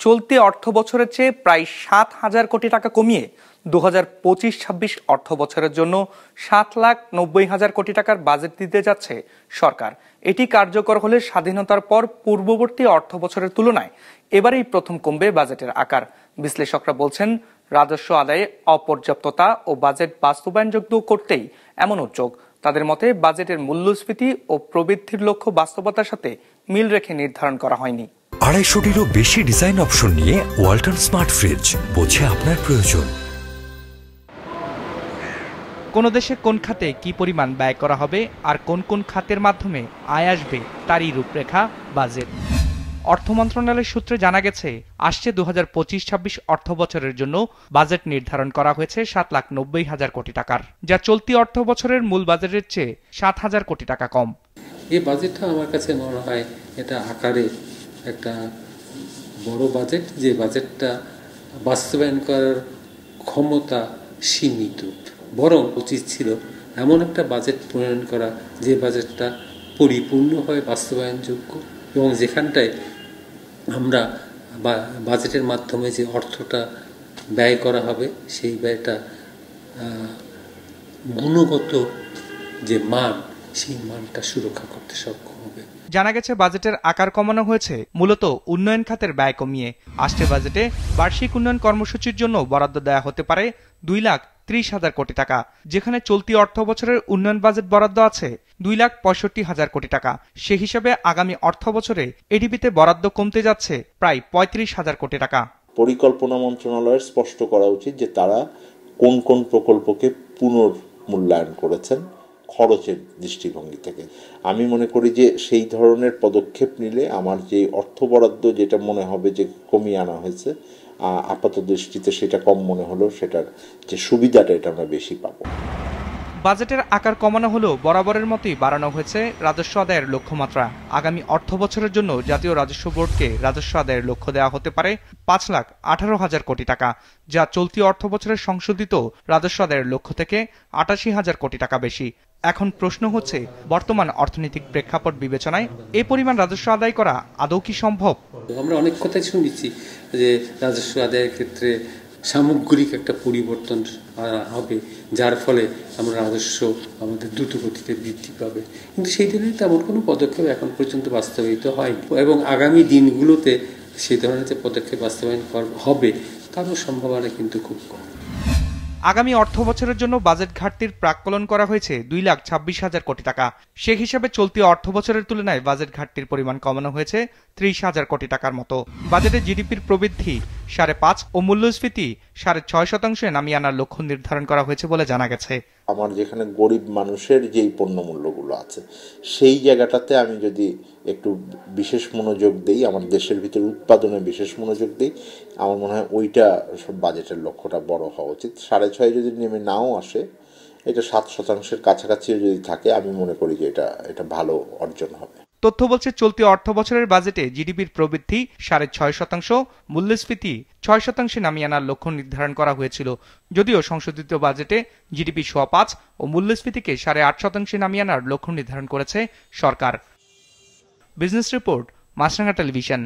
চলতি অর্থ বছরের চেয়ে প্রায় ৭,০০০ কোটি টাকা কমিয়ে ২০২৫-২৬ অর্থ বছরের জন্য ৭,৯০,০০০ কোটি টাকার বাজেট দিতে যাচ্ছে সরকার। এটি কার্যকর হলে স্বাধীনতার পর পূর্ববর্তী অর্থ বছরের তুলনায় এবারেই প্রথম কমবে বাজেটের আকার। বিশ্লেষকরা বলছেন, রাজস্ব আদায়ে অপর্যাপ্ততা ও বাজেট বাস্তবায়নযোগ্য করতেই এমন উদ্যোগ। তাদের মতে, বাজেটের মূল্যস্ফীতি ও প্রবৃদ্ধির লক্ষ্য বাস্তবতার সাথে মিল রেখে নির্ধারণ করা হয়নি। ২৫০টিরও বেশি ডিজাইন অপশন নিয়ে ওয়ালটন স্মার্ট ফ্রিজ, বোঝে আপনার প্রয়োজন। কোন দেশে কোন খাতে কি পরিমাণ ব্যয় করা হবে আর কোন কোন খাতের মাধ্যমে আয় আসবে তারই রূপরেখা বাজেট। অর্থ মন্ত্রণালয়ের সূত্রে জানা গেছে, আসছে ২০২৫-২৬ অর্থ বছরের জন্য বাজেট নির্ধারণ করা হয়েছে ৭,৯০,০০০ কোটি টাকার, যা চলতি অর্থ বছরের মূল বাজেটের চেয়ে ৭,০০০ কোটি টাকা কম। এই বাজেটটা আমার কাছে মনে হয় এটা আকারে একটা বড় বাজেট, যে বাজেটটা বাস্তবায়ন করার ক্ষমতা সীমিত। বরং উচিত ছিল এমন একটা বাজেট প্রণয়ন করা যে বাজেটটা পরিপূর্ণভাবে বাস্তবায়নযোগ্য এবং যেখানটায় আমরা বাজেটের মাধ্যমে যে অর্থটা ব্যয় করা হবে সেই ব্যয়টা গুণগত যে মান, সেই মানটা সুরক্ষা করতে সক্ষম হবে। জানা গেছে, বাজেটের আকার কমানো হয়েছে মূলত উন্নয়ন খাতের ব্যয় কমিয়ে। আসছে বাজেটে বার্ষিক উন্নয়ন কর্মসূচির জন্য বরাদ্দ দেওয়া হতে পারে ২,৩০,০০০ কোটি টাকা, যেখানে চলতি অর্থ বছরের উন্নয়ন বাজেট বরাদ্দ আছে ২,৬৫,০০০ কোটি টাকা। সে হিসাবে আগামী অর্থ বছরে এডিবিতে বরাদ্দ কমতে যাচ্ছে প্রায় ৩৫,০০০ কোটি টাকা। পরিকল্পনা মন্ত্রণালয়ের স্পষ্ট করা উচিত যে তারা কোন কোন প্রকল্পকে পুনর্মূল্যায়ন করেছেন খরচের দৃষ্টিভঙ্গি থেকে। আমি মনে করি যে সেই ধরনের পদক্ষেপ নিলে আমার যে অর্থ বরাদ্দ যেটা মনে হবে যে কমিয়ে আনা হয়েছে, আপাত দৃষ্টিতে সেটা কম মনে হলো, সেটার যে সুবিধাটা এটা আমরা বেশি পাবো। বাজেটের আকার কমানো হলেও বরাবরের মতোই বাড়ানো হয়েছে রাজস্ব আদায়ের লক্ষ্যমাত্রা। আগামী অর্থ বছরের জন্য জাতীয় রাজস্ব বোর্ডকে রাজস্ব আদায়ের লক্ষ্য দেওয়া হতে পারে ৫,১৮,০০০ কোটি টাকা, যা চলতি অর্থ বছরের সংশোধিত রাজস্ব আদায়ের লক্ষ্য থেকে ৮৮,০০০ কোটি টাকা বেশি। এখন প্রশ্ন হচ্ছে, বর্তমান অর্থনৈতিক প্রেক্ষাপট বিবেচনায় এ পরিমাণ রাজস্ব আদায় করা আদৌ কি সম্ভব? আমরা অনেক কথাই শুনেছি যে রাজস্ব আদায়ের ক্ষেত্রে সামগ্রিক একটা পরিবর্তন হবে, যার ফলে আমরা রাজস্ব আমাদের দ্রুত গতিতে বৃদ্ধি পাবে, কিন্তু সেই দিনে তেমন কোনো পদক্ষেপ এখন পর্যন্ত বাস্তবায়িত হয়নি এবং আগামী দিনগুলোতে সেই ধরনের যে পদক্ষেপ বাস্তবায়ন হবে তারও সম্ভাবনা কিন্তু খুব কম। আগামী অর্থ বছরের জন্য বাজেট ঘাটতির প্রাক্কলন করা হয়েছে ২,২৬,০০০ কোটি টাকা। সে হিসাবে চলতি অর্থ বছরের তুলনায় বাজেট ঘাটতির পরিমাণ কমানো হয়েছে ৩০,০০০ কোটি টাকার মতো। বাজেটে জিডিপির প্রবৃদ্ধি ৫.৫ ও মূল্যস্ফীতি ৬.৬% নামিয়ে আনার লক্ষ্য নির্ধারণ করা হয়েছে বলে জানা গেছে। আমার যেখানে গরিব মানুষের যেই পণ্য মূল্যগুলো আছে সেই জায়গাটাতে আমি যদি একটু বিশেষ মনোযোগ দেই, আমার দেশের ভিতরে উৎপাদনে বিশেষ মনোযোগ দিই, আমার মনে হয় ওইটা বাজেটের লক্ষ্যটা বড় হওয়া উচিত। ৬.৫ যদি নেমে নাও আসে, এটা ৭% কাছাকাছিও যদি থাকে, আমি মনে করি যে এটা ভালো অর্জন হবে। তথ্য বলছে, চলতি অর্থ বছরের বাজেটে জিডিপির প্রবৃদ্ধি ৬.৬%, মূল্যস্ফীতি ৬% নামিয়ে আনার লক্ষ্য নির্ধারণ করা হয়েছিল। যদিও সংশোধিত বাজেটে জিডিপি ৫.৫ ও মূল্যস্ফীতিকে ৮.৫% নামিয়ে আনার লক্ষ্য নির্ধারণ করেছে সরকার। বিজনেস রিপোর্ট, মাছরাঙা টেলিভিশন।